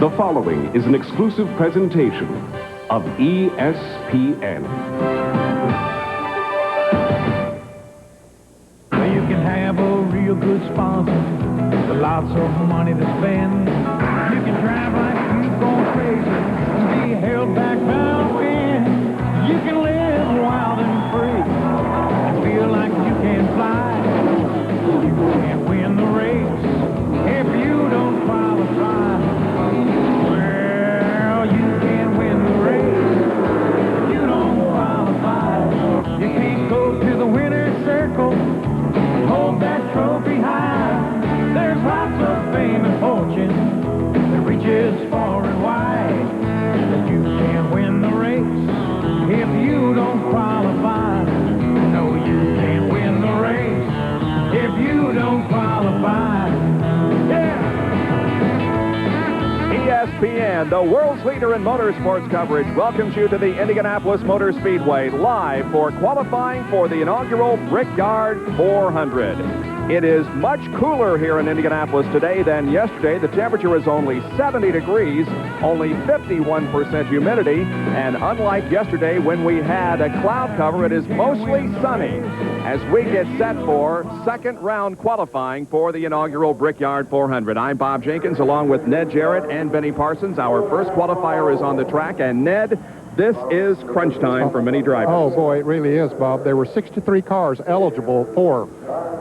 The following is an exclusive presentation of ESPN. You can have a real good sponsor with lots of money to spend. You can drive like you've gone crazy and be held back by the wind. You can live wild and free and feel like you can fly. You can't win the race if you don't qualify. Well, you can't win the race if you don't qualify. You can't go to the winner's circle, hold that trophy high. There's lots of fame and fortune that reaches far and wide. But you can't win the race if you don't qualify. No, you can't win the race if you don't qualify. Yeah! ESPN, the world's leader in motorsports coverage, welcomes you to the Indianapolis Motor Speedway, live for qualifying for the inaugural Brickyard 400. It is much cooler here in Indianapolis today than yesterday. The temperature is only 70 degrees, only 51% humidity, and unlike yesterday when we had a cloud cover, it is mostly sunny as we get set for second round qualifying for the inaugural Brickyard 400. I'm Bob Jenkins along with Ned Jarrett and Benny Parsons. Our first qualifier is on the track, and Ned, this is crunch time for many drivers. Oh, boy, it really is, Bob. There were 63 cars eligible for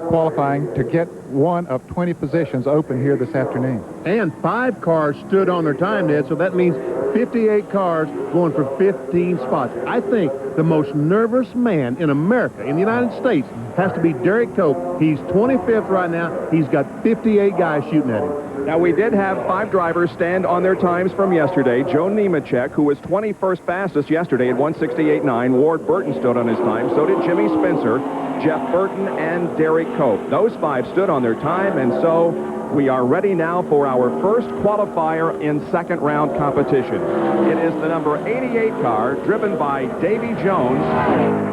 qualifying to get one of 20 positions open here this afternoon. And 5 cars stood on their time, Ned, so that means 58 cars going for 15 spots. I think the most nervous man in America, in the United States, has to be Derek Cope. He's 25th right now. He's got 58 guys shooting at him. Now, we did have 5 drivers stand on their times from yesterday. Joe Nemechek, who was 21st fastest yesterday at 168.9. Ward Burton stood on his time. So did Jimmy Spencer, Jeff Burton, and Derek Cope. Those 5 stood on their time, and so we are ready now for our first qualifier in second round competition. It is the number 88 car driven by Davy Jones,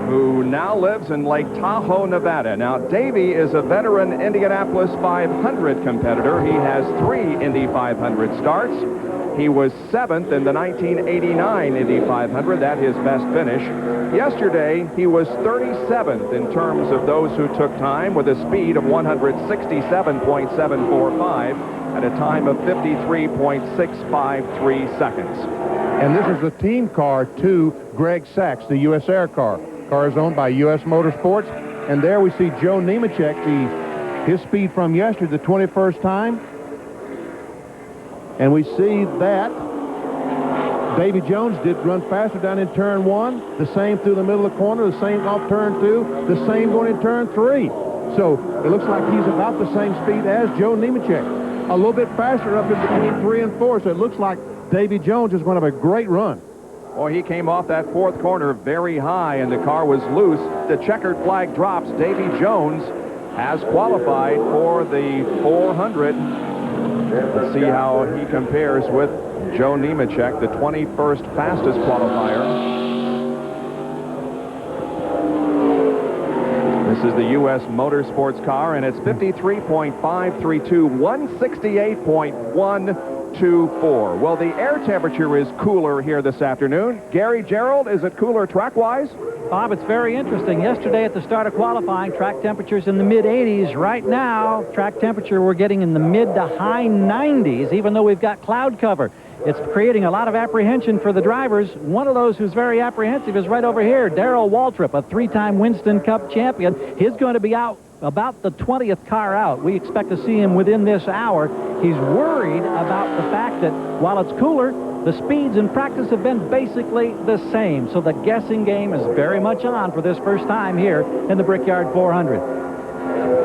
who now lives in Lake Tahoe, Nevada. Now, Davy is a veteran Indianapolis 500 competitor. He has 3 Indy 500 starts. He was 7th in the 1989 Indy 500. That's his best finish. Yesterday, he was 37th in terms of those who took time, with a speed of 167.745 at a time of 53.653 seconds. And this is the team car to Greg Sachs, the U.S. Air car. Car is owned by U.S. Motorsports. And there we see Joe Nemechek, his speed from yesterday, the 21st time. And we see that Davy Jones did run faster down in turn 1, the same through the middle of the corner, the same off turn 2, the same going in turn 3. So it looks like he's about the same speed as Joe Nemechek. A little bit faster up in between 3 and 4, so it looks like Davy Jones is going to have a great run. Boy, he came off that 4th corner very high, and the car was loose. The checkered flag drops. Davy Jones has qualified for the 400. Let's see how he compares with Joe Nemechek, the 21st fastest qualifier. This is the U.S. Motorsports car, and it's 53.532, 168.124. Well, the air temperature is cooler here this afternoon. Gary Gerald, is it cooler track-wise? Bob, it's very interesting. Yesterday at the start of qualifying, track temperatures in the mid-80s. Right now, track temperature we're getting in the mid to high 90s, even though we've got cloud cover. It's creating a lot of apprehension for the drivers. One of those who's very apprehensive is right over here, Darrell Waltrip, a 3-time Winston Cup champion. He's going to be out about the 20th car out. We expect to see him within this hour. He's worried about the fact that while it's cooler, the speeds in practice have been basically the same. So the guessing game is very much on for this first time here in the Brickyard 400.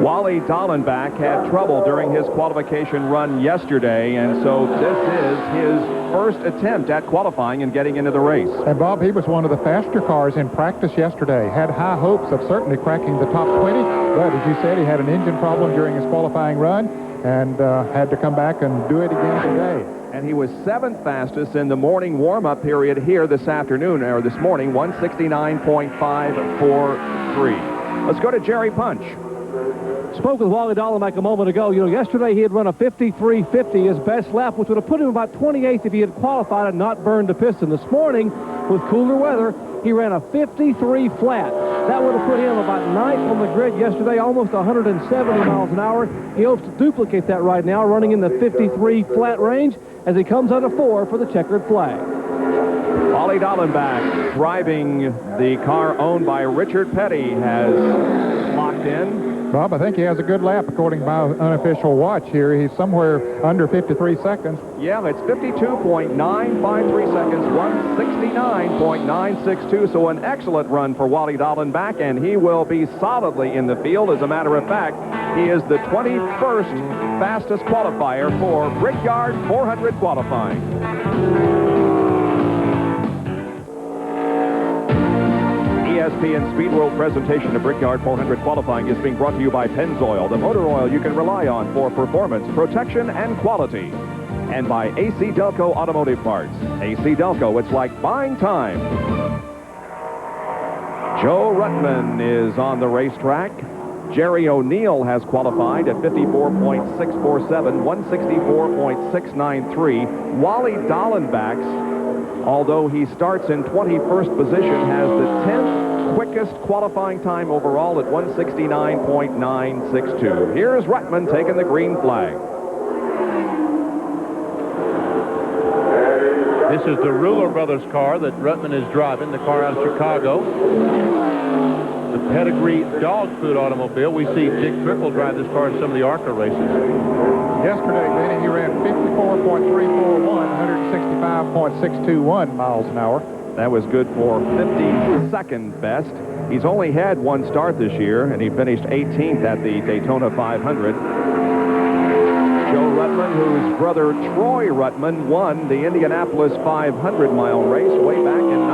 Wally Dallenbach had trouble during his qualification run yesterday, and so this is his first attempt at qualifying and getting into the race. And, Bob, he was one of the faster cars in practice yesterday. Had high hopes of certainly cracking the top 20, but as you said, he had an engine problem during his qualifying run and had to come back and do it again today. And he was 7th fastest in the morning warm-up period here this afternoon, or this morning, 169.543. Let's go to Jerry Punch. Spoke with Wally Dollemak a moment ago. You know, yesterday he had run a 53.50, his best lap, which would have put him about 28th if he had qualified and not burned the piston. This morning, with cooler weather, he ran a 53 flat. That would have put him about 9th on the grid yesterday, almost 170 miles an hour. He hopes to duplicate that right now, running in the 53 flat range as he comes out of 4 for the checkered flag. Wally Dollemak, driving the car owned by Richard Petty, has locked in. Bob, I think he has a good lap according to my unofficial watch here. He's somewhere under 53 seconds. Yeah, it's 52.953 seconds, 169.962. So an excellent run for Wally Dollemak, and he will be solidly in the field. As a matter of fact, he is the 21st fastest qualifier for Brickyard 400 qualifying. ESPN Speed World presentation of Brickyard 400 qualifying is being brought to you by Pennzoil, the motor oil you can rely on for performance, protection, and quality. And by AC Delco Automotive Parts. AC Delco, it's like buying time. Joe Ruttman is on the racetrack. Jerry O'Neill has qualified at 54.647, 164.693. Wally Dollemak, although he starts in 21st position, has the 10th quickest qualifying time overall at 169.962. Here's Ruttman taking the green flag. This is the Ruler Brothers car that Ruttman is driving, the car out of Chicago. The Pedigree dog food automobile. We see Dick Trickle drive this car in some of the ARCA races. Yesterday, Benny, he ran 54.341, 165.621 miles an hour. That was good for 52nd best. He's only had one start this year, and he finished 18th at the Daytona 500. Joe Ruttman, whose brother Troy Ruttman won the Indianapolis 500-mile race way back in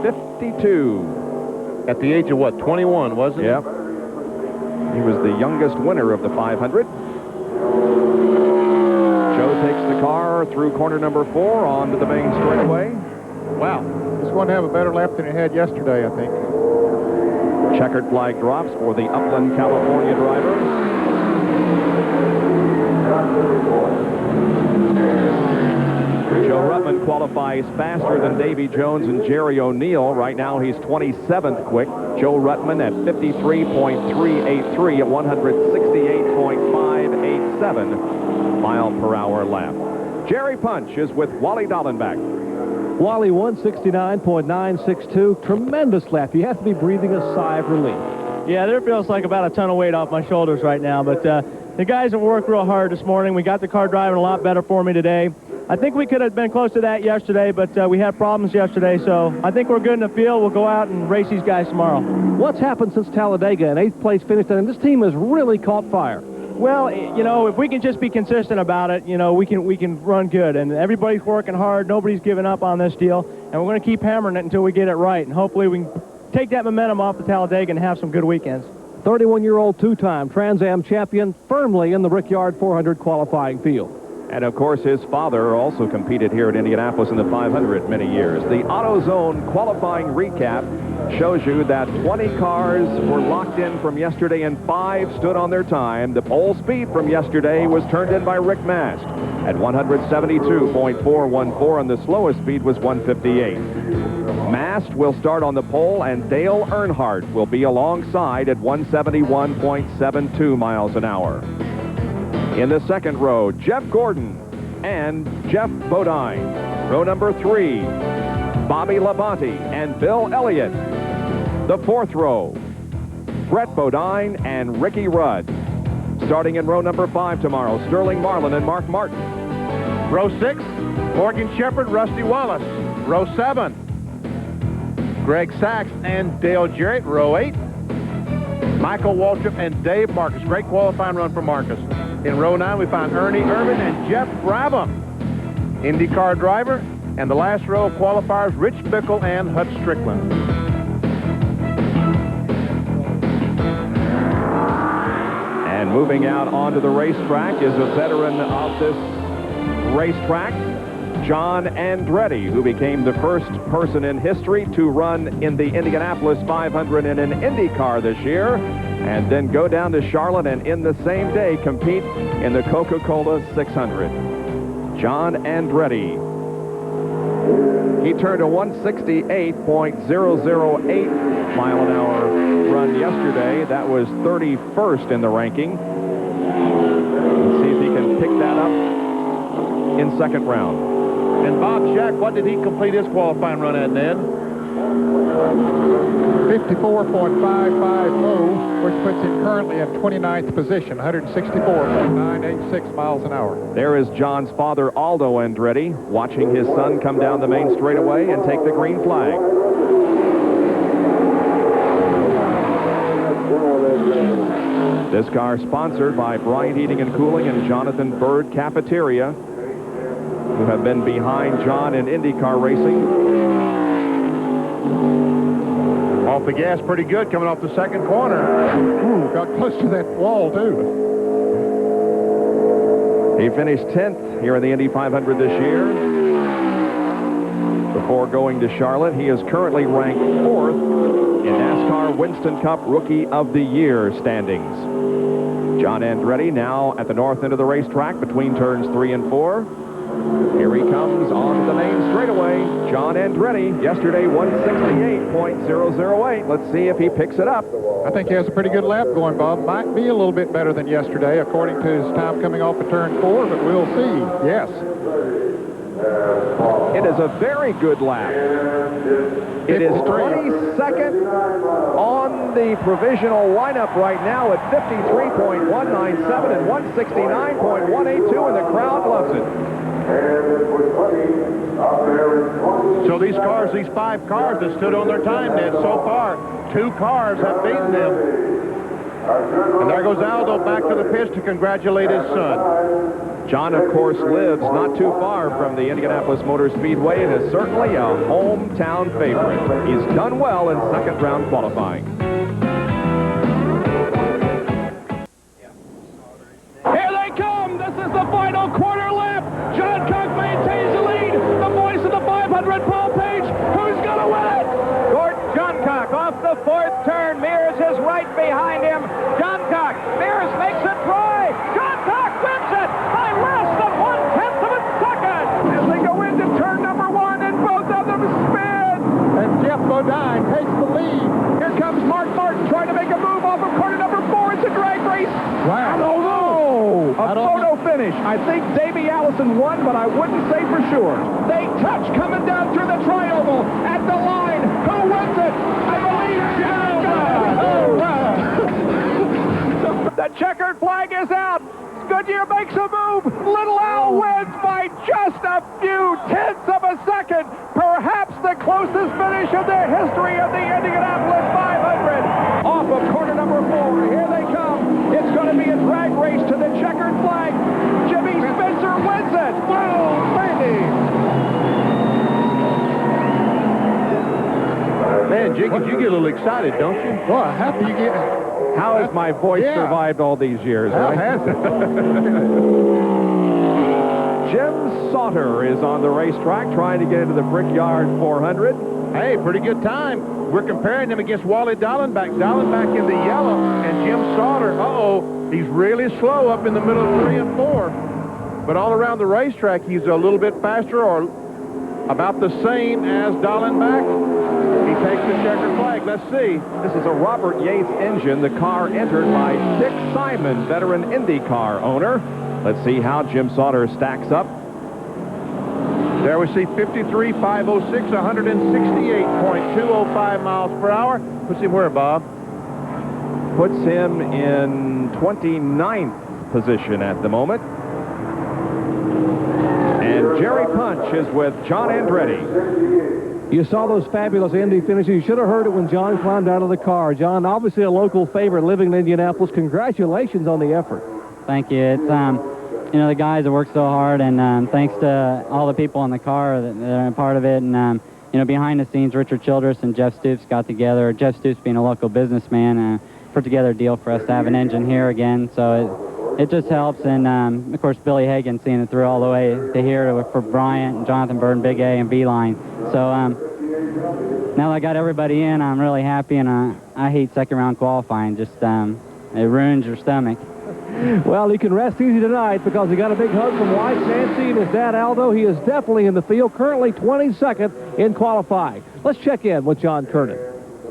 1952. At the age of, what, 21, wasn't he? Yep. He was the youngest winner of the 500. Joe takes the car through corner number 4 onto the main straightaway. Wow. This one have a better lap than it had yesterday, I think. Checkered flag drops for the Upland, California driver. Joe Ruttman qualifies faster than Davy Jones and Jerry O'Neill. Right now, he's 27th quick. Joe Ruttman at 53.383 at 168.587 mile per hour lap. Jerry Punch is with Wally Dollemak. Wally, 169.962. Tremendous lap. You have to be breathing a sigh of relief. Yeah, there feels like about a ton of weight off my shoulders right now, but the guys have worked real hard this morning. We got the car driving a lot better for me today. I think we could have been close to that yesterday, but we had problems yesterday, so I think we're good in the field. We'll go out and race these guys tomorrow. What's happened since Talladega, an 8th place finish, and this team has really caught fire? Well, you know, if we can just be consistent about it, you know, we can run good. And everybody's working hard. Nobody's giving up on this deal. And we're going to keep hammering it until we get it right. And hopefully we can take that momentum off the Talladega and have some good weekends. 31-year-old two-time Trans Am champion, firmly in the Brickyard 400 qualifying field. And, of course, his father also competed here at Indianapolis in the 500 many years. The AutoZone qualifying recap shows you that 20 cars were locked in from yesterday and 5 stood on their time. The pole speed from yesterday was turned in by Rick Mast at 172.414, and the slowest speed was 158. Mast will start on the pole, and Dale Earnhardt will be alongside at 171.72 miles an hour. In the second row, Jeff Gordon and Jeff Bodine. Row number 3, Bobby Labonte and Bill Elliott. The fourth row, Brett Bodine and Ricky Rudd. Starting in row number 5 tomorrow, Sterling Marlin and Mark Martin. Row 6, Morgan Shepherd, Rusty Wallace. Row 7, Greg Sachs and Dale Jarrett. Row 8, Michael Waltrip and Dave Marcus. Great qualifying run for Marcus. In row 9, we find Ernie Irvin and Jeff Brabham, IndyCar driver. And the last row of qualifiers, Rich Bickle and Hutch Strickland. And moving out onto the racetrack is a veteran of this racetrack, John Andretti, who became the first person in history to run in the Indianapolis 500 in an Indy car this year. and then go down to Charlotte and in the same day compete in the Coca-Cola 600. John Andretti. He turned a 168.008 mile an hour run yesterday. That was 31st in the ranking. Let's see if he can pick that up in second round. And Bob Shack, what did he complete his qualifying run at, Ned? 54.550, which puts him currently in 29th position, 164.986 miles an hour. There is John's father, Aldo Andretti, watching his son come down the main straightaway and take the green flag. This car sponsored by Bryant Heating and Cooling and Jonathan Bird Cafeteria, who have been behind John in IndyCar racing. Off the gas pretty good coming off the second corner. Ooh, got close to that wall, too. He finished 10th here in the Indy 500 this year. Before going to Charlotte, he is currently ranked 4th in NASCAR Winston Cup Rookie of the Year standings. John Andretti now at the north end of the racetrack between turns 3 and 4. Here he comes on the main straightaway. John Andretti, yesterday 168.008. Let's see if he picks it up. I think he has a pretty good lap going, Bob. Might be a little bit better than yesterday, according to his time coming off of turn 4, but we'll see. Yes. It is a very good lap. It is 22nd on the provisional lineup right now at 53.197 and 169.182, and the crowd loves it. So these cars, these 5 cars that stood on their time, Ned, so far, 2 cars have beaten them. And there goes Aldo back to the pits to congratulate his son. John, of course, lives not too far from the Indianapolis Motor Speedway and is certainly a hometown favorite. He's done well in second round qualifying. Here they come. This is the final quarter lap. John Cook maintains the lead. The voice of the 500, Paul Page. Who's going to win it? John Cook off the 4th turn. Mears is right behind him. John Cook. Mears makes it try. John Cook wins it by less than 1/10 of a second. As they go into turn number 1 and both of them spin. And Jeff Bodine takes the lead. Here comes Mark Martin trying to make a move off of corner number 4. It's a drag race. Wow. A photo finish. I think Davey Allison won, but I wouldn't say for sure. They touch coming down through the triangle at the line. Who wins it? I believe John. The checkered flag is out. Goodyear makes a move. Little Al wins by just a few tenths of a second. Perhaps the closest finish in the history of the Indianapolis 500. Off of corner number 4. Here they come. It's going to be a drag race to the checkered flag. Jimmy Spencer wins it. Whoa, baby. Man, Jenkins, you get a little excited, don't you? Boy, how do you get... How has my voice survived all these years? How Right? has it? Jim Sauter is on the racetrack trying to get into the Brickyard 400. Hey, pretty good time. We're comparing him against Wally Dallenbach. Dallenbach in the yellow, and Jim Sauter, he's really slow up in the middle of 3 and 4. But all around the racetrack, he's a little bit faster or about the same as Dallenbach. He takes the checkered flag. Let's see. This is a Robert Yates engine, the car entered by Dick Simon, veteran IndyCar owner. Let's see how Jim Sauter stacks up. There we see 53.506, 168.205 miles per hour. Puts him where, Bob? Puts him in 29th position at the moment. And Jerry Punch is with John Andretti. You saw those fabulous Indy finishes. You should have heard it when John climbed out of the car. John, obviously a local favorite living in Indianapolis. Congratulations on the effort. Thank you. It's, you know, the guys that work so hard, and thanks to all the people in the car that are a part of it. And, you know, behind the scenes, Richard Childress and Jeff Stoops got together. Jeff Stoops being a local businessman, put together a deal for us to have an engine here again. So it just helps. And, of course, Billy Hagan seeing it through all the way to here for Bryant and Jonathan Byrne, Big A, and V-Line. So now that I got everybody in, I'm really happy, and I hate second-round qualifying. Just it ruins your stomach. Well, he can rest easy tonight because he got a big hug from White Nancy and his dad, Aldo. He is definitely in the field, currently 22nd in qualifying. Let's check in with John Kernan.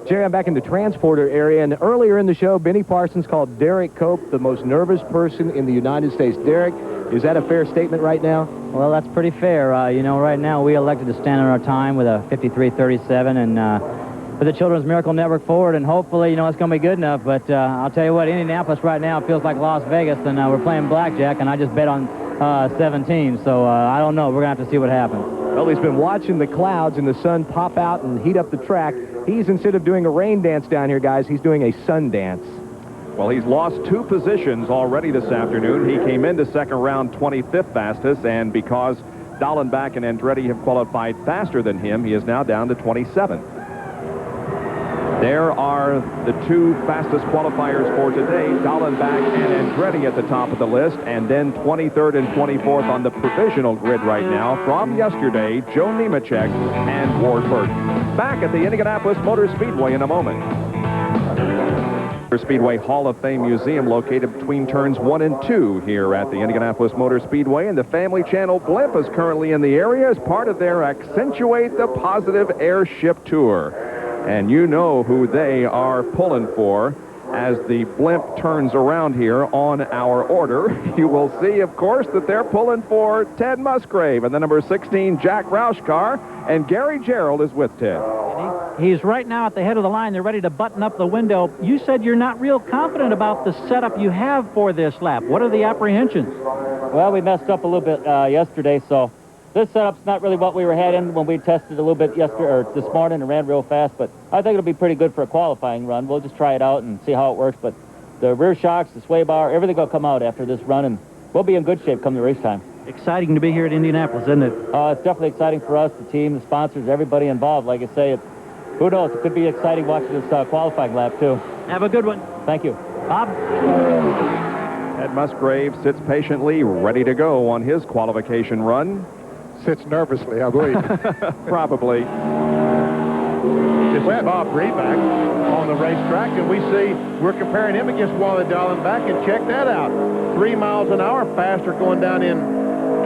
Jerry, I'm back in the transporter area, and earlier in the show, Benny Parsons called Derek Cope the most nervous person in the United States. Derek, is that a fair statement right now? Well, that's pretty fair. You know, right now we elected to stand on our time with a 53:37 and put the Children's Miracle Network forward, and hopefully, you know, it's going to be good enough. But I'll tell you what, Indianapolis right now feels like Las Vegas, and we're playing blackjack, and I just bet on 17, so I don't know. We're going to have to see what happens. Well, he's been watching the clouds and the sun pop out and heat up the track. He's, instead of doing a rain dance down here, guys, he's doing a sun dance. Well, he's lost 2 positions already this afternoon. He came into second round 25th fastest, and because Dallenbach and Andretti have qualified faster than him, he is now down to 27th. There are the 2 fastest qualifiers for today, Dallenbach and Andretti at the top of the list, and then 23rd and 24th on the provisional grid right now from yesterday, Joe Nemechek and Ward Burton. Back at the Indianapolis Motor Speedway in a moment. Speedway Hall of Fame Museum located between turns 1 and 2 here at the Indianapolis Motor Speedway, and the Family Channel blimp is currently in the area as part of their Accentuate the Positive Airship Tour. And you know who they are pulling for as the blimp turns around here on our order. You will see, of course, that they're pulling for Ted Musgrave and the number 16 Jack Roush car, and Gary Gerald is with Ted. He's right now at the head of the line. They're ready to button up the window. You said you're not real confident about the setup you have for this lap. What are the apprehensions? Well, we messed up a little bit yesterday, so this setup's not really what we were heading when we tested a little bit yesterday or this morning and ran real fast, but I think it'll be pretty good for a qualifying run. We'll just try it out and see how it works, but the rear shocks, the sway bar, everything will come out after this run, and we'll be in good shape come the race time. Exciting to be here at Indianapolis, isn't it? It's definitely exciting for us, the team, the sponsors, everybody involved. Like I say, who knows? It could be exciting watching this qualifying lap, too. Have a good one. Thank you. Bob? Ted Musgrave sits patiently, ready to go on his qualification run. Sits nervously, I believe. Probably. This is Bob Breback on the racetrack, and we see we're comparing him against Wally Dallenbach, and check that out. 3 miles an hour faster going down in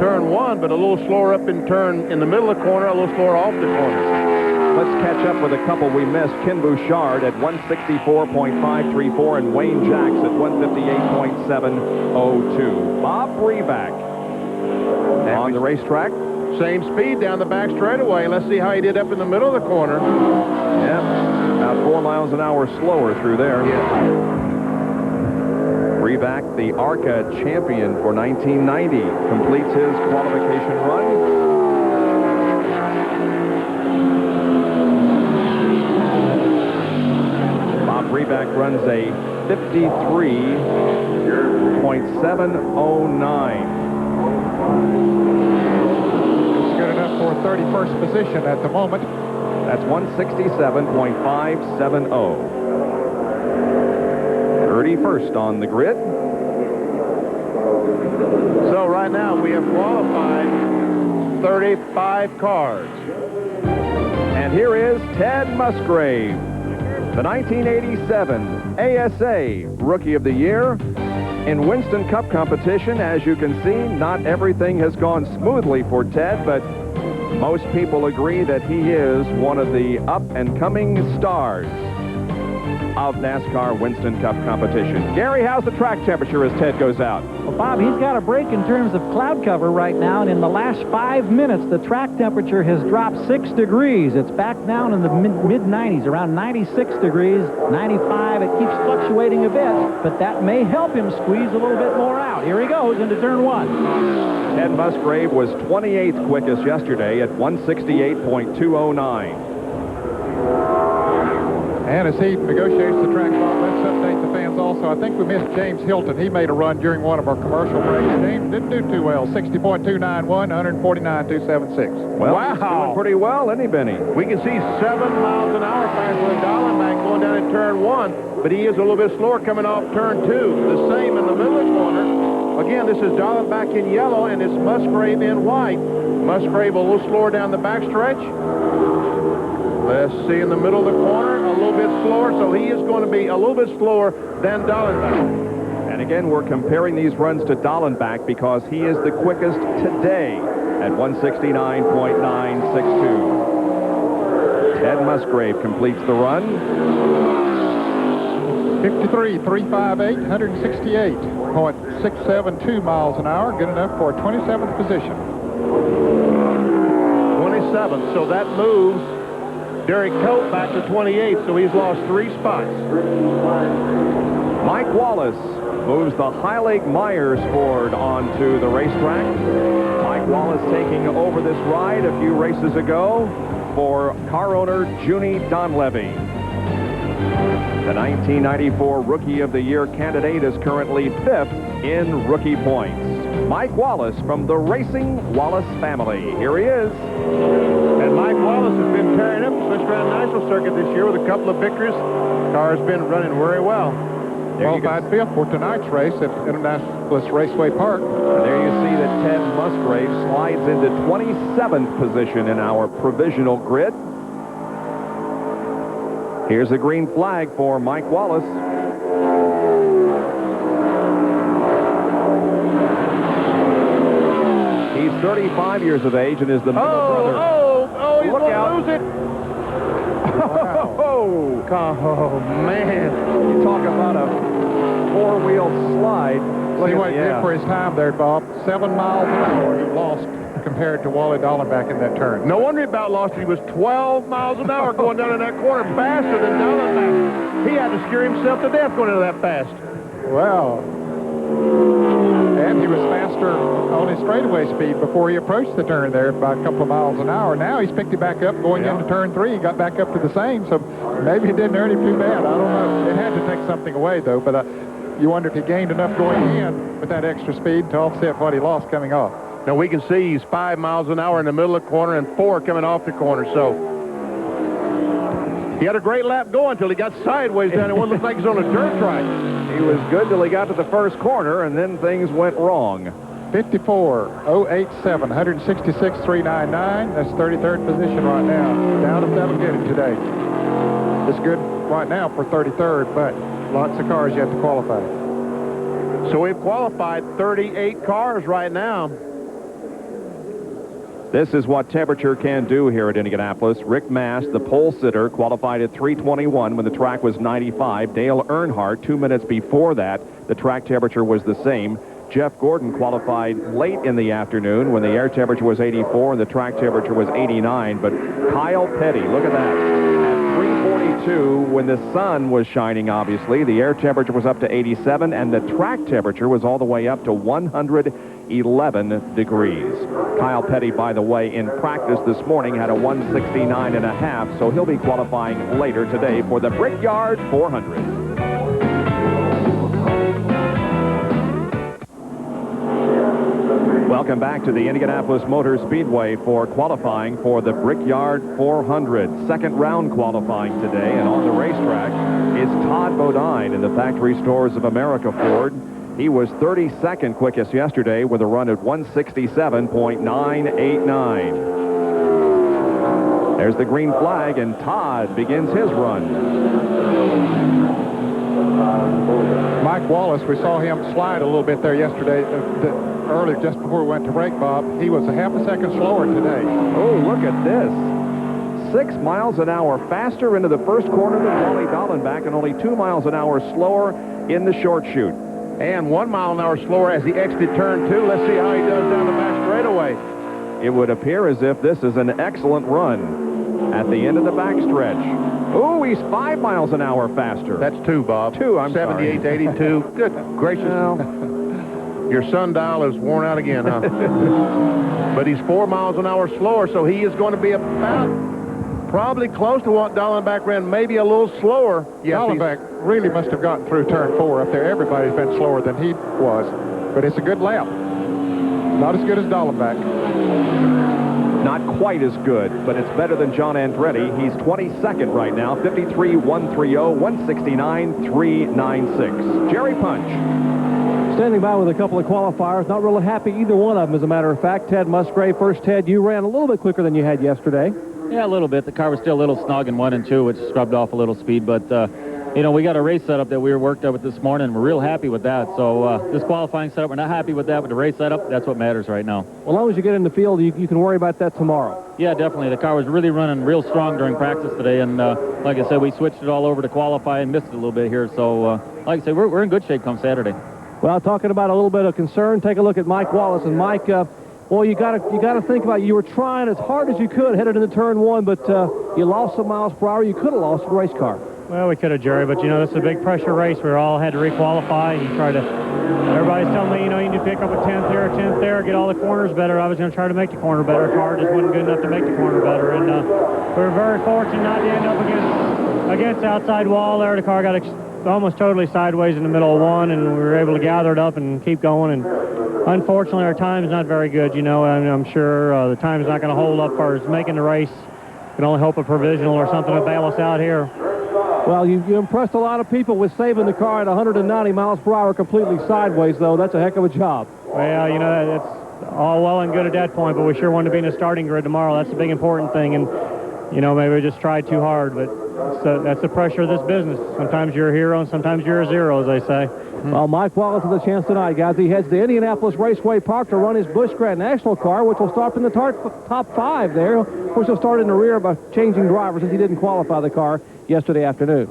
turn 1, but a little slower up in turn in the middle of the corner, a little slower off the corner. Let's catch up with a couple we missed. Ken Bouchard at 164.534 and Wayne Jacks at 158.702. Bob Breback on the racetrack. Same speed down the back straightaway. Let's see how he did up in the middle of the corner. Yep, about 4 miles an hour slower through there. Yeah. Breback, the ARCA champion for 1990, completes his qualification run. Bob Breback runs a 53.709. Good enough for 31st position at the moment. That's 167.570. 31st on the grid. So right now we have qualified 35 cars. And here is Ted Musgrave, the 1987 ASA Rookie of the Year. In Winston Cup competition, as you can see, not everything has gone smoothly for Ted, but most people agree that he is one of the up-and-coming stars of NASCAR Winston Cup competition. Gary, how's the track temperature as Ted goes out? Well, Bob, he's got a break in terms of cloud cover right now, and in the last 5 minutes, the track temperature has dropped 6 degrees. It's back down in the mid-90s, around 96 degrees, 95. It keeps fluctuating a bit, but that may help him squeeze a little bit more out. Here he goes into turn 1. Ted Musgrave was 28th quickest yesterday at 168.209. And as he negotiates the track, Bob, let's update the fans also. I think we missed James Hilton. He made a run during one of our commercial breaks. James didn't do too well. 60.291, 149.276. Well, he's doing pretty well, isn't he, Benny? We can see 7 miles an hour faster than Dallenbach going down in turn 1, but he is a little bit slower coming off turn 2. The same in the middle of the corner. Again, this is Dallenbach in yellow, and it's Musgrave in white. Musgrave a little slower down the backstretch. Let's see in the middle of the corner, a little bit slower, so he is going to be a little bit slower than Dallenbach. And again, we're comparing these runs to Dallenbach because he is the quickest today at 169.962. Ted Musgrave completes the run. 53.358, 168.672 miles an hour, good enough for 27th position. 27th, so that moves Derek Cope back to 28, so he's lost 3 spots. Mike Wallace moves the Heilig Myers Ford onto the racetrack. Mike Wallace taking over this ride a few races ago for car owner Junie Donlevy. The 1994 Rookie of the Year candidate is currently 5th in rookie points. Mike Wallace from the Racing Wallace family. Here he is. And Mike Wallace has been tearing up the Swiss Grand National Circuit this year with a couple of victories. Car's been running very well. Qualified 5th for tonight's race at Indianapolis Raceway Park. And there you see that Ted Musgrave slides into 27th position in our provisional grid. Here's the green flag for Mike Wallace. He's 35 years of age and is the middle brother. He's going to lose it. Oh, man. You talk about a four-wheel slide. See what he did for his time there, Bob. 7 miles an hour he lost compared to Wally Dallenbach in that turn. No wonder he about lost. He was 12 miles an hour going down in that corner faster than Dallenbach. He had to scare himself to death going into that fast. Well, and he was faster on his straightaway speed before he approached the turn there by a couple of miles an hour. Now he's picked it back up going into turn 3. He got back up to the same, so maybe he didn't hurt him too bad. I don't know. It had to take something away, though, but you wonder if he gained enough going in with that extra speed to offset what he lost coming off. Now we can see he's 5 miles an hour in the middle of the corner and 4 coming off the corner, so he had a great lap going until he got sideways down and one looked like he's on a dirt track. He was good till he got to the first corner, and then things went wrong. 54.087, 166.399. That's 33rd position right now. Down if that'll get him today. It's good right now for 33rd, but lots of cars yet to qualify. So we've qualified 38 cars right now. This is what temperature can do here at Indianapolis. Rick Mast, the pole sitter, qualified at 321 when the track was 95. Dale Earnhardt, 2 minutes before that, the track temperature was the same. Jeff Gordon qualified late in the afternoon when the air temperature was 84 and the track temperature was 89. But Kyle Petty, look at that. At 342, when the sun was shining, obviously, the air temperature was up to 87 and the track temperature was all the way up to 111 degrees. Kyle Petty, by the way, in practice this morning had a 169.5, so he'll be qualifying later today for the Brickyard 400. Welcome back to the Indianapolis Motor Speedway for qualifying for the Brickyard 400. Second round qualifying today, and on the racetrack is Todd Bodine in the Factory Stores of America Ford. He was 32nd quickest yesterday with a run at 167.989. There's the green flag, and Todd begins his run. Mike Wallace, we saw him slide a little bit there yesterday, earlier just before we went to break, Bob. He was a half a second slower today. Oh, look at this. 6 miles an hour faster into the first corner than Wally Dallenbach and only 2 miles an hour slower in the short chute. And 1 mile an hour slower as he exited turn 2. Let's see how he does down the back straightaway. It would appear as if this is an excellent run at the end of the backstretch. Oh, he's 5 miles an hour faster. That's 2, Bob. 2, I'm 78 sorry. to 82. Good gracious. Well, your sundial is worn out again, huh? But he's 4 miles an hour slower, so he is going to be about probably close to what Dallenbach ran, maybe a little slower. Yes, Dallenbach really must have gotten through turn 4 up there. Everybody's been slower than he was, but it's a good lap. Not as good as Dallenbach. not quite as good, but it's better than John Andretti. He's 22nd right now, 53.130, 169.396. Jerry Punch. Standing by with a couple of qualifiers. Not really happy either one of them, as a matter of fact. Ted Musgrave first. Ted, you ran a little bit quicker than you had yesterday. Yeah, a little bit. The car was still a little snug in 1 and 2, which scrubbed off a little speed. But, you know, we got a race setup that we worked up with this morning, and we're real happy with that. So this qualifying setup, we're not happy with that, but the race setup, that's what matters right now. Well, as long as you get in the field, you can worry about that tomorrow. Yeah, definitely. The car was really running real strong during practice today, and like I said, we switched it all over to qualify and missed it a little bit here. So, like I said, we're in good shape come Saturday. Well, talking about a little bit of concern, take a look at Mike Wallace. And Mike, well, you got to think about it. You were trying as hard as you could headed into turn 1, but you lost some miles per hour. You could have lost the race car. Well, we could have, Jerry, but, you know, this is a big pressure race. We all had to requalify, and you try to... Everybody's telling me, you know, you need to pick up a 10th there, a 10th there, get all the corners better. I was going to try to make the corner better. The car just wasn't good enough to make the corner better, and we were very fortunate not to end up against the outside wall there. The car got almost totally sideways in the middle of 1, and we were able to gather it up and keep going, and unfortunately, our time is not very good, you know, and I'm sure the time is not going to hold up for us making the race. We can only hope a provisional or something to bail us out here. Well, you impressed a lot of people with saving the car at 190 miles per hour completely sideways, though. That's a heck of a job. Well, you know, that's all well and good at that point, but we sure want to be in the starting grid tomorrow. That's the big important thing, and, you know, maybe we just tried too hard, but that's the pressure of this business. Sometimes you're a hero, and sometimes you're a zero, as they say. Well, Mike Wallace has a chance tonight, guys. He heads to Indianapolis Raceway Park to run his Busch Grant National car, which will start in the top 5 there. Of course, he'll start in the rear by changing drivers since he didn't qualify the car yesterday afternoon.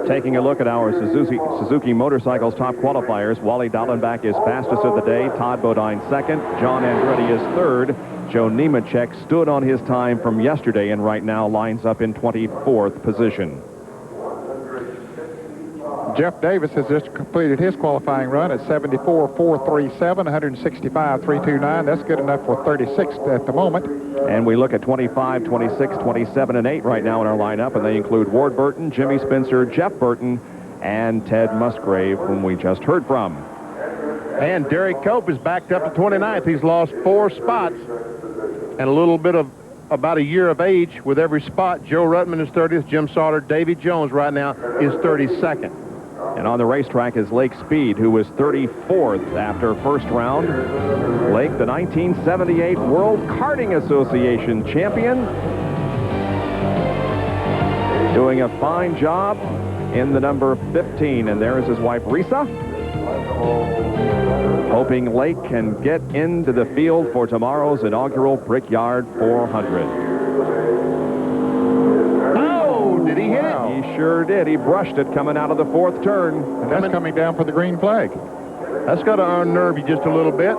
Taking a look at our Suzuki Motorcycles top qualifiers, Wally Dallenbach is fastest of the day, Todd Bodine second, John Andretti is third. Joe Nemechek stood on his time from yesterday and right now lines up in 24th position. Jeff Davis has just completed his qualifying run at 74.437, 165.329. That's good enough for 36th at the moment. And we look at 25, 26, 27, and 8 right now in our lineup, and they include Ward Burton, Jimmy Spencer, Jeff Burton, and Ted Musgrave, whom we just heard from. And Derek Cope is backed up to 29th. He's lost 4 spots and a little bit of about a year of age with every spot. Joe Ruttman is 30th. Jim Sauter, Davy Jones right now is 32nd. And on the racetrack is Lake Speed, who was 34th after first round. Lake, the 1978 World Karting Association champion, doing a fine job in the number 15. And there is his wife, Risa, hoping Lake can get into the field for tomorrow's inaugural Brickyard 400. Did he hit it? He sure did. He brushed it coming out of the 4th turn. And that's coming down for the green flag. That's got to unnerve you just a little bit.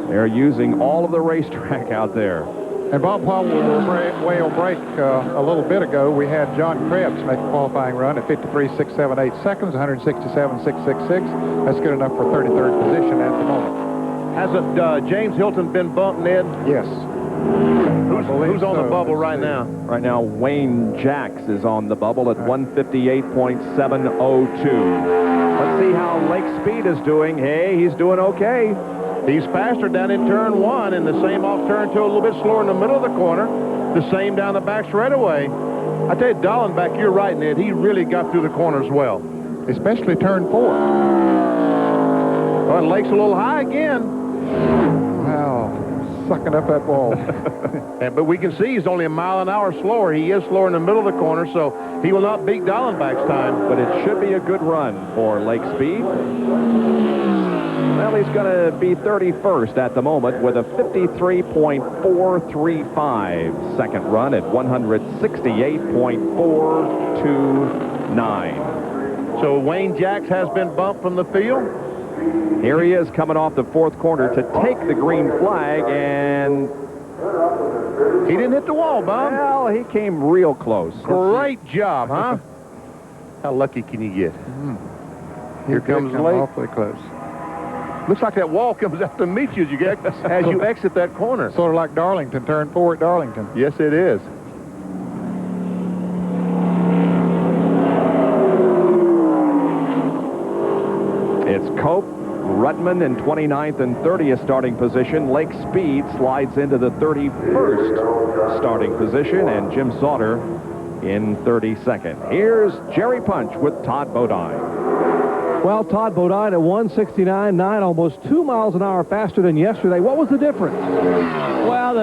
They're using all of the racetrack out there. And Bob, while we were whale break a little bit ago, we had John Krebs make a qualifying run at 53.678 seconds, 167.666. That's good enough for 33rd position at the moment. Hasn't James Hilton been bumped, Ned? Yes. Who's on the bubble right now? Right now, Wayne Jacks is on the bubble at 158.702. Let's see how Lake Speed is doing. Hey, he's doing okay. He's faster down in turn 1 and the same off turn 2, a little bit slower in the middle of the corner. The same down the back straightaway. I tell you, Dallenbach, you're right, Ned. He really got through the corners well. Especially turn 4. Well, and Lake's a little high again. Wow. Sucking up that ball. But we can see he's only a mile an hour slower. He is slower in the middle of the corner, so he will not beat Dallenbach's time. But it should be a good run for Lake Speed. Well, he's going to be 31st at the moment with a 53.435 second run at 168.429. So Wayne Jacks has been bumped from the field. Here he is coming off the 4th corner to take the green flag, and he didn't hit the wall, Bob. Well, he came real close. Great job, huh? How lucky can you get? Here comes Lake. Awfully close. Looks like that wall comes out to meet you as you exit that corner. Sort of like Darlington, turn 4 at Darlington. Yes, it is. It's Cope, Ruttman in 29th and 30th starting position. Lake Speed slides into the 31st starting position, and Jim Sauter in 32nd. Here's Jerry Punch with Todd Bodine. Well, Todd Bodine at 169.9, almost 2 miles an hour faster than yesterday. What was the difference? Well,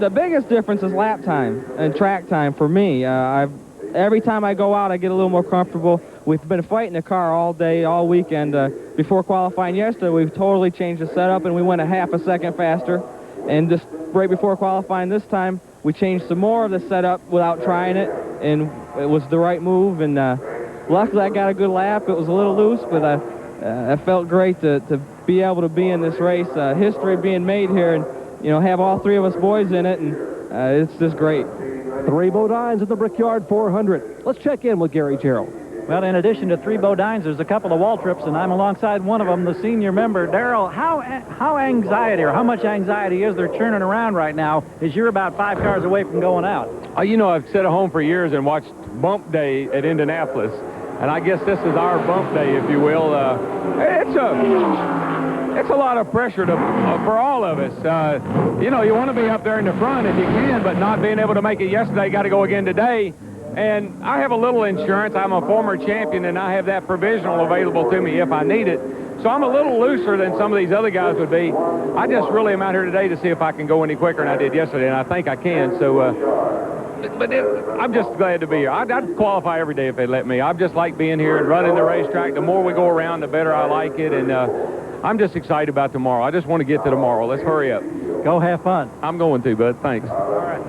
The biggest difference is lap time and track time for me. Every time I go out, I get a little more comfortable. We've been fighting the car all day, all weekend. Before qualifying yesterday, we've totally changed the setup, and we went a half a second faster. And just right before qualifying this time, we changed some more of the setup without trying it, and it was the right move. And luckily, I got a good lap. It was a little loose, but I felt great to be able to be in this race. History being made here, and have all three of us boys in it, and it's just great. 3 Bodines at the Brickyard 400. Let's check in with Gary Gerald. Well, in addition to 3 Bodines, there's a couple of Waltrips, and I'm alongside one of them, the senior member. Daryl, how anxiety or how much anxiety is there churning around right now as you're about 5 cars away from going out? I've sat at home for years and watched Bump Day at Indianapolis, and I guess this is our Bump Day, if you will. It's a lot of pressure for all of us. You want to be up there in the front if you can, but not being able to make it yesterday, got to go again today. And I have a little insurance. I'm a former champion, and I have that provisional available to me if I need it. So I'm a little looser than some of these other guys would be. I just really am out here today to see if I can go any quicker than I did yesterday, and I think I can. So, I'm just glad to be here. I'd qualify every day if they'd let me. I just like being here and running the racetrack. The more we go around, the better I like it, and I'm just excited about tomorrow. I just want to get to tomorrow. Let's hurry up. Go have fun. I'm going to, bud. Thanks. All right.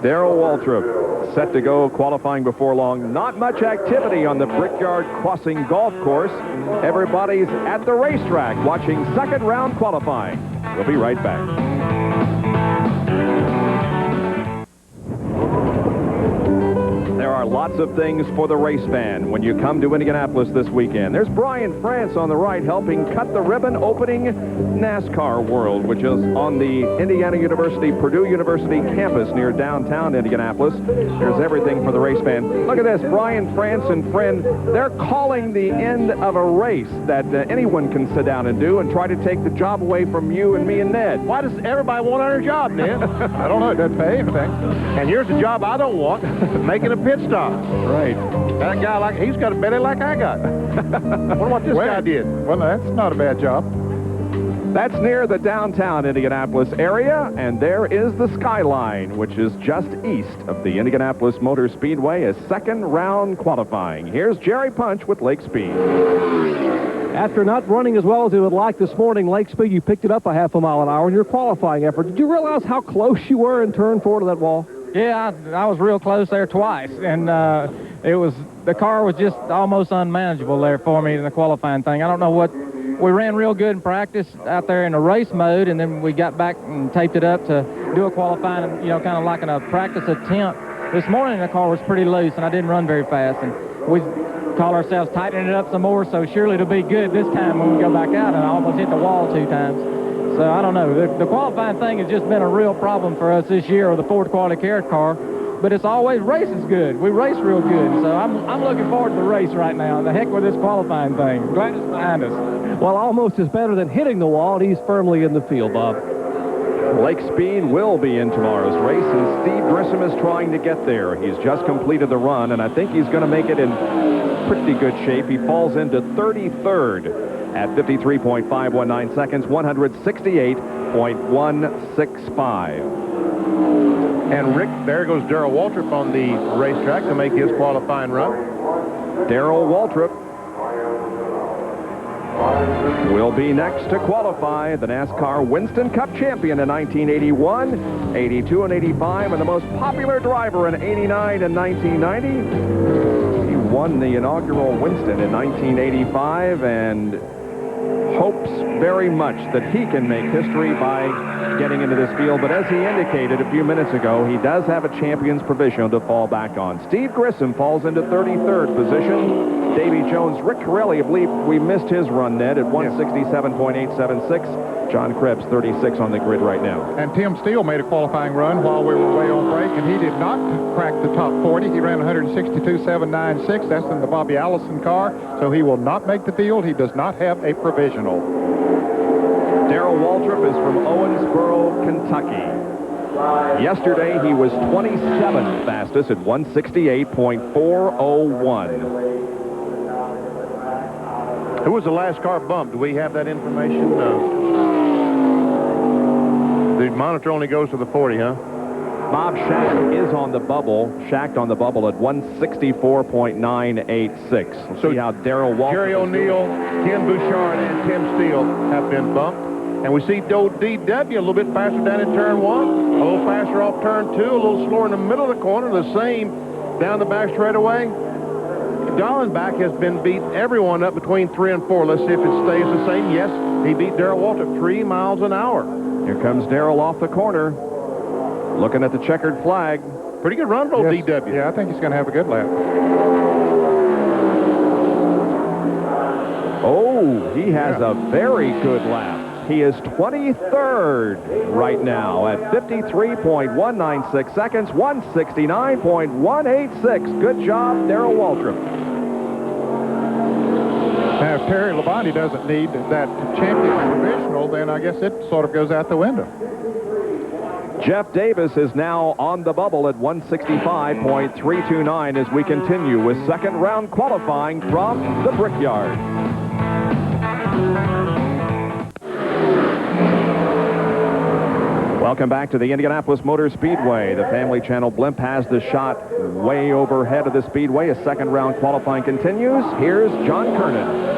Darrell Waltrip set to go qualifying before long. Not much activity on the Brickyard Crossing Golf Course. Everybody's at the racetrack watching second round qualifying. We'll be right back. There are lots of things for the race fan when you come to Indianapolis this weekend. There's Brian France on the right helping cut the ribbon, opening NASCAR World, which is on the Indiana University, Purdue University campus near downtown Indianapolis. There's everything for the race fan. Look at this, Brian France and friend. They're calling the end of a race that anyone can sit down and do and try to take the job away from you and me and Ned. Why does everybody want our job, Ned? I don't know. It doesn't pay anything. And here's the job I don't want, making a pit stop. Right. That guy, he's got a belly like I got. Wonder what this guy did. Well, that's not a bad job. That's near the downtown Indianapolis area, and there is the Skyline, which is just east of the Indianapolis Motor Speedway, as second round qualifying. Here's Jerry Punch with Lake Speed. After not running as well as he would like this morning, Lake Speed, you picked it up a half a mile an hour in your qualifying effort. Did you realize how close you were in turn 4 to that wall? Yeah, I was real close there twice, and the car was just almost unmanageable there for me in the qualifying thing. I don't know what, we ran real good in practice out there in the race mode, and then we got back and taped it up to do a qualifying, kind of like in a practice attempt. This morning the car was pretty loose, and I didn't run very fast, and we call ourselves tightening it up some more, so surely it'll be good this time when we go back out, and I almost hit the wall 2 times. So I don't know. The qualifying thing has just been a real problem for us this year with the Ford Quality Care car. But it's always races good. We race real good. So I'm looking forward to the race right now. The heck with this qualifying thing. I'm glad it's behind us. Well, almost is better than hitting the wall, and he's firmly in the field, Bob. Lake Speed will be in tomorrow's race, and Steve Grissom is trying to get there. He's just completed the run, and I think he's going to make it in pretty good shape. He falls into 33rd. At 53.519 seconds, 168.165. And Rick, there goes Darrell Waltrip on the racetrack to make his qualifying run. Darrell Waltrip will be next to qualify. The NASCAR Winston Cup champion in 1981, 82 and 85, and the most popular driver in 89 and 1990. He won the inaugural Winston in 1985 and hopes very much that he can make history by getting into this field. But as he indicated a few minutes ago, he does have a champion's provisional to fall back on. Steve Grissom falls into 33rd position. Davy Jones, Rick Corelli, I believe we missed his run, Ned, at 167.876. John Krebs, 36 on the grid right now. And Tim Steele made a qualifying run while we were way on break, and he did not crack the top 40. He ran 162.796. That's in the Bobby Allison car, so he will not make the field. He does not have a provisional. Darrell Waltrip is from Owensboro, Kentucky. Yesterday, he was 27th fastest at 168.401. Who was the last car bumped? Do we have that information? The monitor only goes to the 40, huh? Bob Shack is on the bubble. Shacked on the bubble at 164.986. We'll see how Darrell Waltrip. Jerry O'Neill, Ken Bouchard, and Tim Steele have been bumped. And we see DW a little bit faster down in turn 1, a little faster off turn 2, a little slower in the middle of the corner, the same down the back straightaway. Dallenbach has been beat everyone up between 3 and 4. Let's see if it stays the same. Yes, he beat Darrell Waltrip 3 miles an hour. Here comes Darrell off the corner, looking at the checkered flag. Pretty good run, though, DW. Yeah, I think he's going to have a good lap. Oh, he has a very good lap. He is 23rd right now at 53.196 seconds, 169.186. Good job, Darrell Waltrip. Now, if Terry Labonte doesn't need that champion provisional, then I guess it sort of goes out the window. Jeff Davis is now on the bubble at 165.329 as we continue with second round qualifying from the Brickyard. Welcome back to the Indianapolis Motor Speedway. The Family Channel blimp has the shot way overhead of the Speedway. A second round qualifying continues. Here's John Kernan.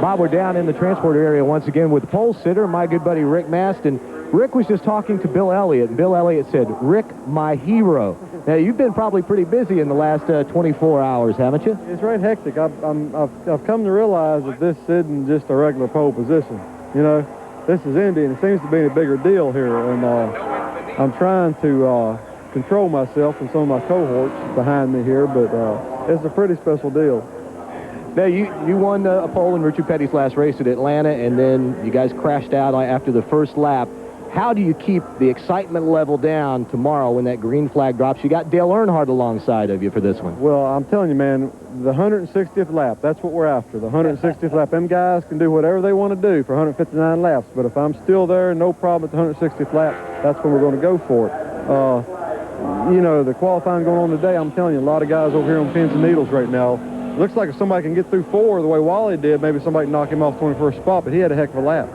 Bob, we're down in the transporter area once again with the pole sitter, my good buddy Rick Mast. And Rick was just talking to Bill Elliott, and Bill Elliott said, "Rick, my hero." Now, you've been probably pretty busy in the last 24 hours, haven't you? It's right hectic. I've come to realize that this isn't just a regular pole position. You know, this is Indy, and it seems to be a bigger deal here. And I'm trying to control myself and some of my cohorts behind me here, but it's a pretty special deal. Now, you won a pole in Richard Petty's last race at Atlanta, and then you guys crashed out after the first lap. How do you keep the excitement level down tomorrow when that green flag drops? You got Dale Earnhardt alongside of you for this one. Well, I'm telling you, man, the 160th lap, that's what we're after. The 160th lap. Them guys can do whatever they want to do for 159 laps, but if I'm still there, no problem at the 160th lap, that's when we're going to go for it. You know, the qualifying going on today, I'm telling you, a lot of guys over here on pins and needles right now. It looks like if somebody can get through 4 the way Wally did, maybe somebody can knock him off 21st spot, but he had a heck of a lap.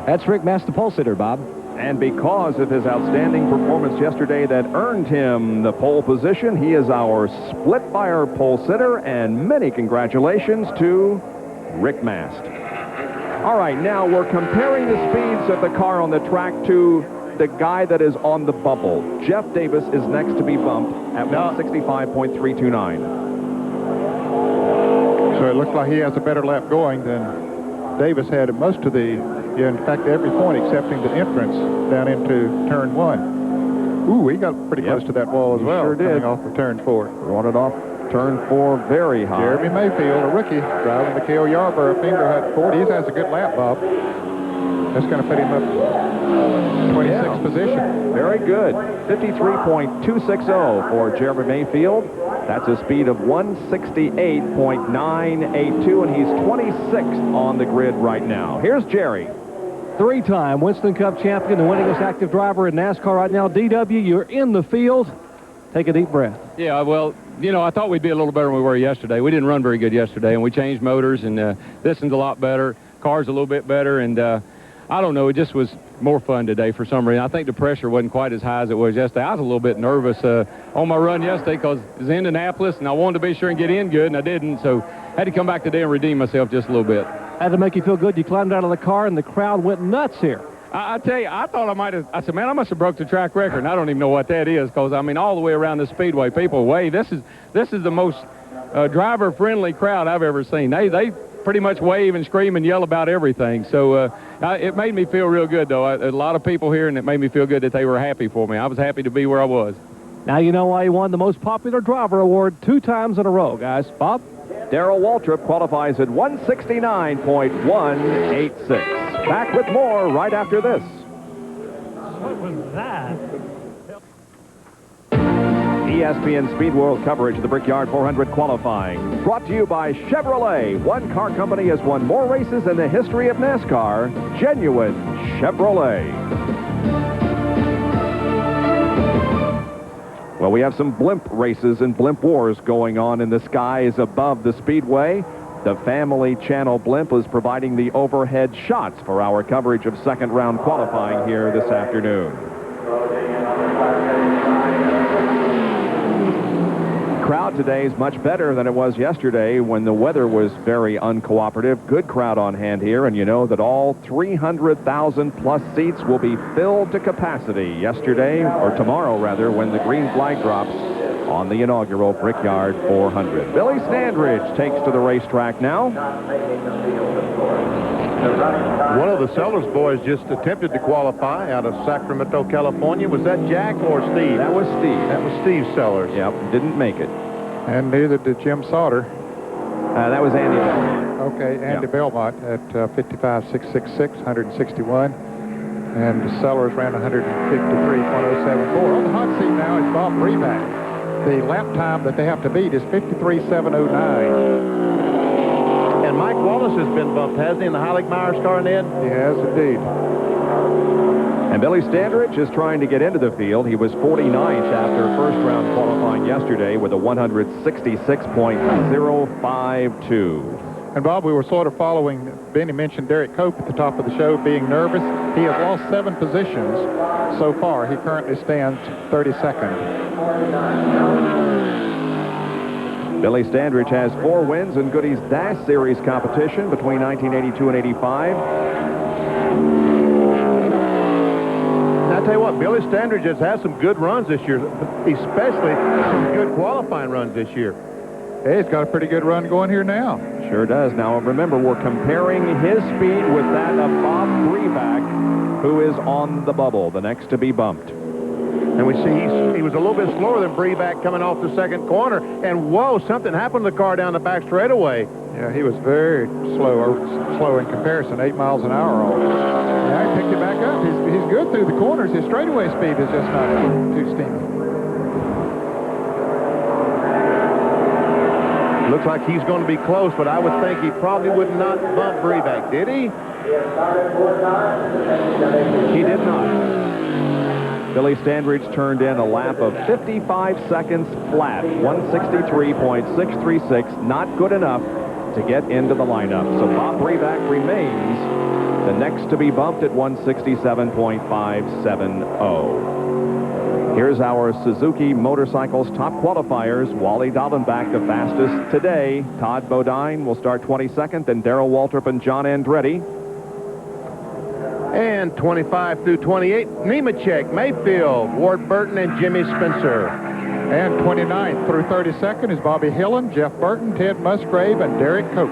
That's Rick Mast, the pole sitter, Bob. And because of his outstanding performance yesterday that earned him the pole position, he is our split fire pole sitter, and many congratulations to Rick Mast. All right, now we're comparing the speeds of the car on the track to the guy that is on the bubble. Jeff Davis is next to be bumped at 165.329. So it looks like he has a better lap going than Davis had at most of the, in fact, every point excepting the entrance down into turn 1. Ooh, he got pretty close to that wall as well. Sure did. Coming off of turn 4. Brought it off turn 4 very high. Jeremy Mayfield, a rookie, driving the Cale Yarborough Fingerhut 40. He has a good lap, Bob. That's going to put him up 26th position. Very good. 53.260 for Jeremy Mayfield. That's a speed of 168.982, and he's 26th on the grid right now. Here's Jerry. 3-time Winston Cup champion, the winningest active driver in NASCAR right now. DW, you're in the field. Take a deep breath. Yeah, well, you know, I thought we'd be a little better than we were yesterday. We didn't run very good yesterday, and we changed motors, and this one's a lot better. Car's a little bit better, and I don't know, it just was more fun today for some reason. I think the pressure wasn't quite as high as it was yesterday. I was a little bit nervous on my run yesterday because it was Indianapolis, and I wanted to be sure and get in good, and I didn't, so I had to come back today and redeem myself just a little bit. Had to make you feel good. You climbed out of the car, and the crowd went nuts here. I tell you, I thought I might have, I said, man, I must have broke the track record, and I don't even know what that is because, I mean, all the way around the Speedway, people wave. This is the most driver-friendly crowd I've ever seen. They pretty much wave and scream and yell about everything. So it made me feel real good, though. A lot of people here, and it made me feel good that they were happy for me. I was happy to be where I was. Now you know why he won the most popular driver award 2 times in a row, guys. Bob? Darrell Waltrip qualifies at 169.186. Back with more right after this. What was that? ESPN Speed World coverage of the Brickyard 400 qualifying. Brought to you by Chevrolet. One car company has won more races in the history of NASCAR. Genuine Chevrolet. Well, we have some blimp races and blimp wars going on in the skies above the Speedway. The Family Channel blimp is providing the overhead shots for our coverage of second round qualifying here this afternoon. Crowd today is much better than it was yesterday when the weather was very uncooperative. Good crowd on hand here, and you know that all 300,000 plus seats will be filled to capacity yesterday, or tomorrow rather, when the green flag drops on the inaugural Brickyard 400. Billy Standridge takes to the racetrack now. One of the Sellers boys just attempted to qualify out of Sacramento, California. Was that Jack or Steve? That was Steve. That was Steve Sellers. Yep, didn't make it. And neither did Jim Sauter. That was Andy Belmont. Okay, Andy Belmont at 55.666, 161. And Sellers ran 153.074. On the hot seat now is Bob Breback. The lap time that they have to beat is 53.709. And Mike Wallace has been bumped, hasn't he, in the Heilig-Myers car, Ned? He has indeed. And Billy Standridge is trying to get into the field. He was 49th after first-round qualifying yesterday with a 166.052. And, Bob, we were sort of following, Benny mentioned Derek Cope at the top of the show being nervous. He has lost 7 positions so far. He currently stands 32nd. Billy Standridge has 4 wins in Goody's Dash Series competition between 1982 and 85. I'll tell you what, Billy Standridge has had some good runs this year, especially some good qualifying runs this year. Hey, he's got a pretty good run going here now. Sure does. Now, remember, we're comparing his speed with that of Bob Breback, who is on the bubble, the next to be bumped. And we see he was a little bit slower than Breback coming off the second corner. And, whoa, something happened to the car down the back straightaway. Yeah, he was very slow in comparison, 8 miles an hour off. Yeah, he picked it back up. He's good through the corners. His straightaway speed is just not too steamy. Looks like he's going to be close, but I would think he probably would not bump Breback, did he? He did not. Billy Standridge turned in a lap of 55 seconds flat, 163.636, not good enough to get into the lineup. So Bob Breback remains the next to be bumped at 167.570. Here's our Suzuki Motorcycles top qualifiers. Wally Dallenbach, the fastest today. Todd Bodine will start 22nd, then Darrell Waltrip and John Andretti. And 25 through 28, Nemechek, Mayfield, Ward Burton, and Jimmy Spencer. And 29th through 32nd is Bobby Hillen, Jeff Burton, Ted Musgrave, and Derek Cope.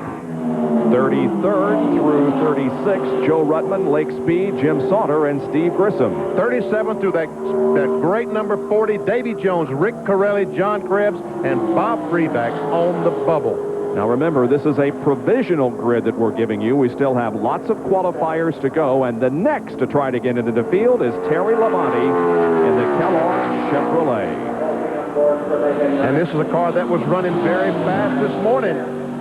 33rd through 36, Joe Ruttman, Lake Speed, Jim Sauter, and Steve Grissom. 37th through that great number 40, Davy Jones, Rick Corelli, John Krebs, and Bob Breback on the bubble. Now remember, this is a provisional grid that we're giving you. We still have lots of qualifiers to go, and the next to try to get into the field is Terry Labonte in the Kellogg Chevrolet. And this is a car that was running very fast this morning.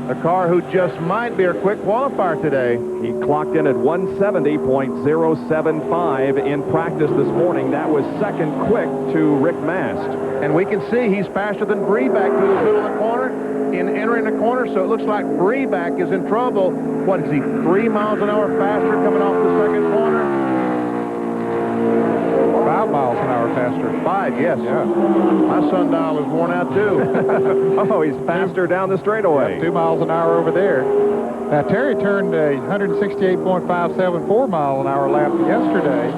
A car who just might be a quick qualifier today. He clocked in at 170.075 in practice this morning. That was second quick to Rick Mast. And we can see he's faster than Breback through the middle of the corner in entering the corner, so it looks like Breback is in trouble. What is he, 3 miles an hour faster coming off the second corner? 5 miles an hour faster. 5, yes. Yeah. My sundial is worn out, too. Oh, he's faster down the straightaway. Yeah, 2 miles an hour over there. Now, Terry turned a 168.574 mile an hour lap yesterday.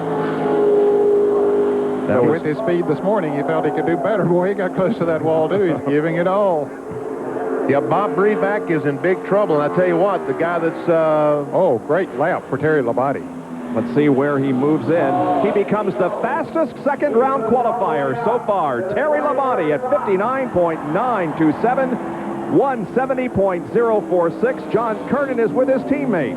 With his speed this morning, he felt he could do better. Boy, he got close to that wall, too. He's giving it all. Yeah, Bob Breback is in big trouble. And I tell you what, the guy that's... Oh, great lap for Terry Labonte. Let's see where he moves in. He becomes the fastest second-round qualifier so far. Terry Labonte at 59.927, 170.046. John Kernan is with his teammate.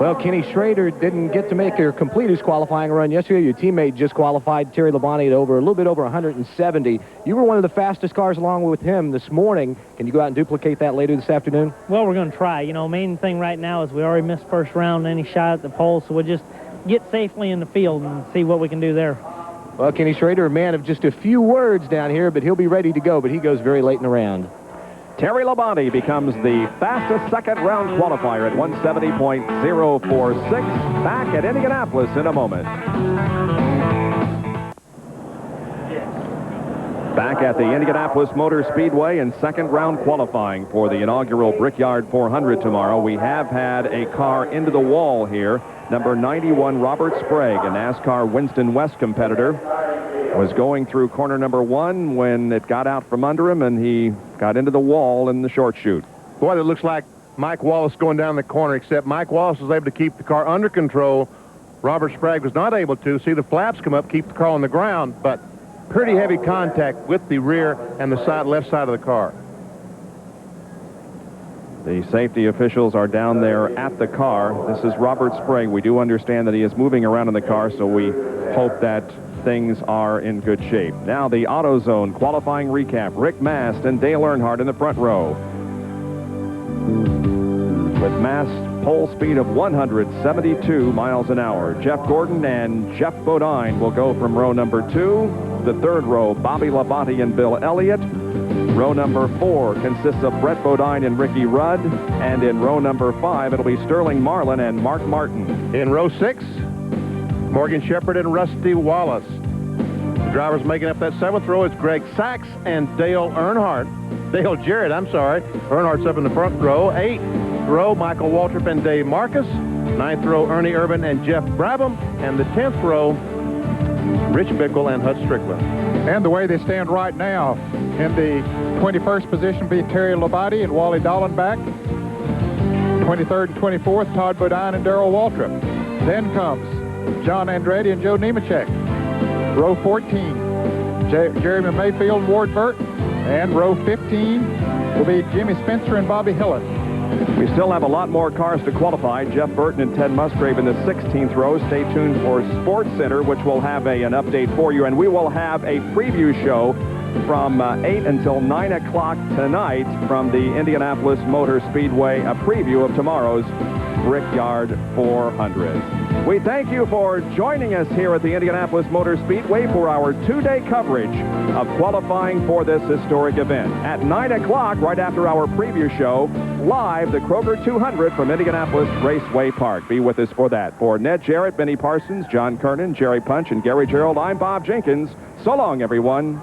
Well, Kenny Schrader didn't get to make or complete his qualifying run yesterday. Your teammate just qualified, Terry Labonte, at a little bit over 170. You were one of the fastest cars along with him this morning. Can you go out and duplicate that later this afternoon? Well, we're going to try. You know, main thing right now is we already missed first round, any shot at the pole, so we'll just get safely in the field and see what we can do there. Well, Kenny Schrader, a man of just a few words down here, but he'll be ready to go, but he goes very late in the round. Terry Labonte becomes the fastest second-round qualifier at 170.046. Back at Indianapolis in a moment. Back at the Indianapolis Motor Speedway in second round qualifying for the inaugural Brickyard 400 tomorrow. We have had a car into the wall here. Number 91, Robert Sprague, a NASCAR Winston West competitor, was going through corner number 1 when it got out from under him, and he got into the wall in the short chute. Boy, it looks like Mike Wallace going down the corner, except Mike Wallace was able to keep the car under control. Robert Sprague was not able to. See the flaps come up, keep the car on the ground, but pretty heavy contact with the rear and the left side of the car. The safety officials are down there at the car. This is Robert Sprague. We do understand that he is moving around in the car, so we hope that things are in good shape. Now the AutoZone qualifying recap. Rick Mast and Dale Earnhardt in the front row. With Mast pole speed of 172 miles an hour. Jeff Gordon and Jeff Bodine will go from row number 2. The third row, Bobby Labonte and Bill Elliott. Row number 4 consists of Brett Bodine and Ricky Rudd. And in row number 5, it'll be Sterling Marlin and Mark Martin. In row 6, Morgan Shepherd and Rusty Wallace. The drivers making up that 7th row is Greg Sachs and Dale Earnhardt. Dale Jarrett, I'm sorry. Earnhardt's up in the front row. 8th row, Michael Waltrip and Dave Marcus. 9th row, Ernie Irvin and Jeff Brabham. And the 10th row, Rich Bickle and Hud Strickland. And the way they stand right now, in the 21st position be Terry Labonte and Wally Dallenbach. 23rd and 24th, Todd Bodine and Darrell Waltrip. Then comes John Andretti and Joe Nemechek. Row 14, Jeremy Mayfield and Ward Burton. And row 15 will be Jimmy Spencer and Bobby Hillett. We still have a lot more cars to qualify. Jeff Burton and Ted Musgrave in the 16th row. Stay tuned for Sports Center, which will have an update for you. And we will have a preview show from 8 until 9 o'clock tonight from the Indianapolis Motor Speedway, a preview of tomorrow's Brickyard 400. We thank you for joining us here at the Indianapolis Motor Speedway for our 2-day coverage of qualifying for this historic event. At 9 o'clock, right after our preview show, live the Kroger 200 from Indianapolis Raceway Park. Be with us for that. For Ned Jarrett, Benny Parsons, John Kernan, Jerry Punch, and Gary Gerald, I'm Bob Jenkins. So long, everyone.